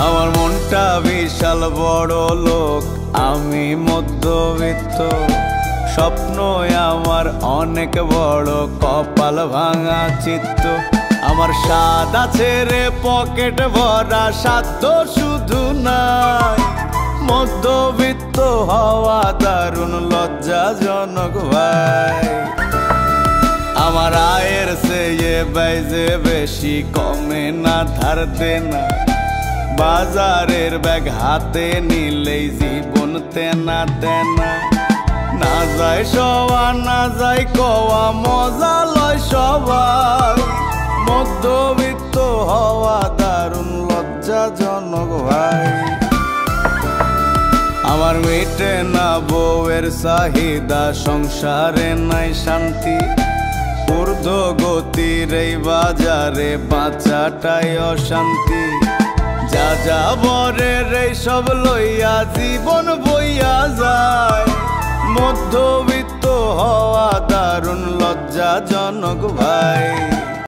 আমার মনটা বিশাল বড় লোক, আমি মধ্যবিত্ত। স্বপ্ন আমার অনেক বড়, কপাল ভাঙা চিত্ত। আমার স্বাদ আছে রে পকেট ভরা, সাধ্য শুধু নাই। মধ্যবিত্ত হওয়া দারুণ লজ্জাজনক ভাই। আমার আয়ের চেয়ে বাইজে বেশি, কমে না ধার দেনা। বাজারের ব্যাগ হাতে নিলেই জীবন তেনা তেনা। না যায় সওয়া না যায় কওয়া, মজা লয় সবাই। মধ্যবিত্ত হওয়া দারুণ লজ্জাজনক ভাই। আমার মেটে না বউয়ের চাহিদা, সংসারে নাই শান্তি। ঊর্ধ্বগতির এই বাজারে বাঁচাটাই অশান্তি। যা যা বরের এই সব লইয়া জীবন বইয়া যায়। মধ্যবিত্ত হওয়া দারুণ লজ্জাজনক ভাই।